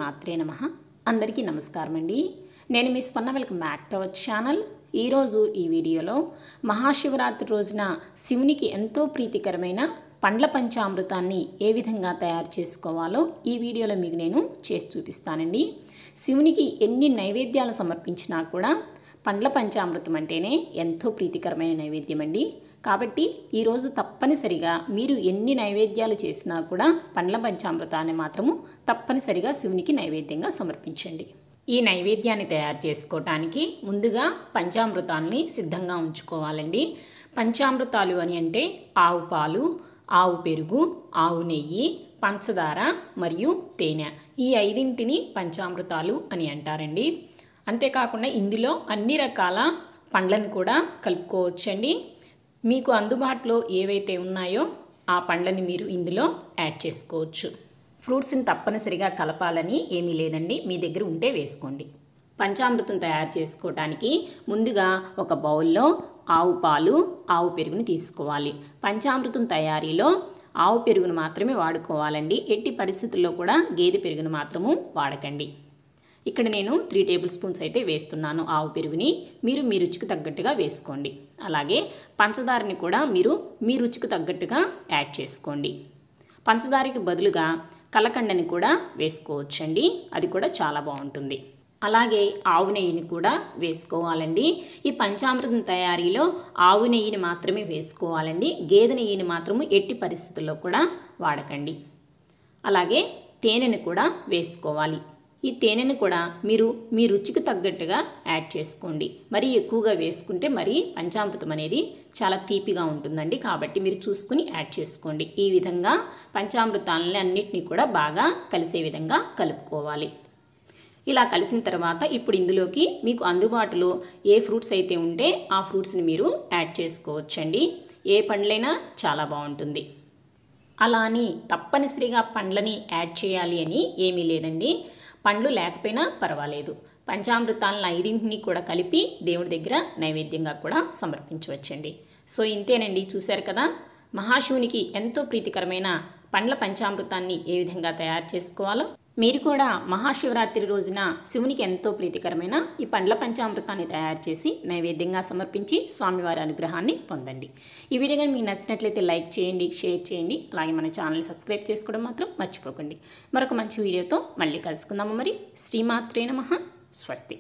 శ్రీమాత్రే నమః. అందరికీ నమస్కారం అండి. నేను మీ Swapna welcome back to our channel. ఈరోజు ఈ వీడియోలో మహాశివరాత్రి రోజున శివునికి ఎంతో ప్రీతికరమైన పండ్ల పంచామృతాన్ని ఏ విధంగా తయారు చేసుకోవాలో ఈ వీడియోలో మీకు నేను చేసి చూపిస్తానండి. శివునికి ఎన్ని నైవేద్యాలు సమర్పించినా కూడా పండ్ల పంచామృతం అంటేనే ఎంతో ప్రీతికరమైన నైవేద్యం అండి. కాబట్టి ఈరోజు తప్పనిసరిగా మీరు ఎన్ని నైవేద్యాలు చేసినా కూడా పండ్ల పంచామృతాన్ని మాత్రము తప్పనిసరిగా శివునికి నైవేద్యంగా సమర్పించండి. ఈ నైవేద్యాన్ని తయారు చేసుకోవటానికి ముందుగా పంచామృతాన్ని సిద్ధంగా ఉంచుకోవాలండి. పంచామృతాలు అని అంటే ఆవు పాలు, ఆవు పెరుగు, ఆవు నెయ్యి, పంచదార మరియు తేనె. ఈ ఐదింటిని పంచామృతాలు అని అంటారండి. అంతేకాకుండా ఇందులో అన్ని రకాల పండ్లను కూడా కలుపుకోవచ్చండి. మీకు అందుబాటులో ఏవైతే ఉన్నాయో ఆ పండ్లని మీరు ఇందులో యాడ్ చేసుకోవచ్చు. ఫ్రూట్స్ని తప్పనిసరిగా కలపాలని ఏమీ లేదండి, మీ దగ్గర ఉంటే వేసుకోండి. పంచామృతం తయారు చేసుకోవడానికి ముందుగా ఒక బౌల్లో ఆవు పాలు, ఆవు పెరుగుని తీసుకోవాలి. పంచామృతం తయారీలో ఆవు పెరుగును మాత్రమే వాడుకోవాలండి. ఎట్టి పరిస్థితుల్లో కూడా గేదె పెరుగును మాత్రము వాడకండి. ఇక్కడ నేను 3 టేబుల్ స్పూన్స్ అయితే వేస్తున్నాను ఆవు పెరుగుని. మీరు మీ రుచికి తగ్గట్టుగా వేసుకోండి. అలాగే పంచదారని కూడా మీరు మీ రుచికి తగ్గట్టుగా యాడ్ చేసుకోండి. పంచదారకి బదులుగా కలకండని కూడా వేసుకోవచ్చండి, అది కూడా చాలా బాగుంటుంది. అలాగే ఆవు నెయ్యిని కూడా వేసుకోవాలండి. ఈ పంచామృతం తయారీలో ఆవు నెయ్యిని మాత్రమే వేసుకోవాలండి. గేదె నెయ్యిని మాత్రము ఎట్టి పరిస్థితుల్లో కూడా వాడకండి. అలాగే తేనెని కూడా వేసుకోవాలి. ఈ తేనెను కూడా మీరు మీ రుచికి తగ్గట్టుగా యాడ్ చేసుకోండి. మరీ ఎక్కువగా వేసుకుంటే మరి పంచామృతం అనేది చాలా తీపిగా ఉంటుందండి. కాబట్టి మీరు చూసుకుని యాడ్ చేసుకోండి. ఈ విధంగా పంచామృతాలని అన్నిటినీ కూడా బాగా కలిసే విధంగా కలుపుకోవాలి. ఇలా కలిసిన తర్వాత ఇప్పుడు ఇందులోకి మీకు అందుబాటులో ఏ ఫ్రూట్స్ అయితే ఉంటే ఆ ఫ్రూట్స్ని మీరు యాడ్ చేసుకోవచ్చండి. ఏ పండ్లైనా చాలా బాగుంటుంది. అలా అని తప్పనిసరిగా పండ్లని యాడ్ చేయాలి అని ఏమీ లేదండి. పండ్లు లేకపోయినా పర్వాలేదు. పంచామృతాలను 5ని కూడా కలిపి దేవుడి దగ్గర నైవేద్యంగా కూడా సమర్పించవచ్చండి. సో ఇంతేనండి, చూశారు కదా మహాశివునికి ఎంతో ప్రీతికరమైన పండ్ల పంచామృతాన్ని ఏ విధంగా తయారు చేసుకోవాలో. మీరు కూడా మహాశివరాత్రి రోజున శివునికి ఎంతో ప్రీతికరమైన ఈ పండ్ల పంచామృతాన్ని తయారు చేసి నైవేద్యంగా సమర్పించి స్వామివారి అనుగ్రహాన్ని పొందండి. ఈ వీడియో కానీ మీకు నచ్చినట్లయితే లైక్ చేయండి, షేర్ చేయండి. అలాగే మన ఛానల్ని సబ్స్క్రైబ్ చేసుకోవడం మాత్రం మర్చిపోకండి. మరొక మంచి వీడియోతో మళ్ళీ కలుసుకుందాము. మరి శ్రీమాత్రే నమః. స్వస్తి.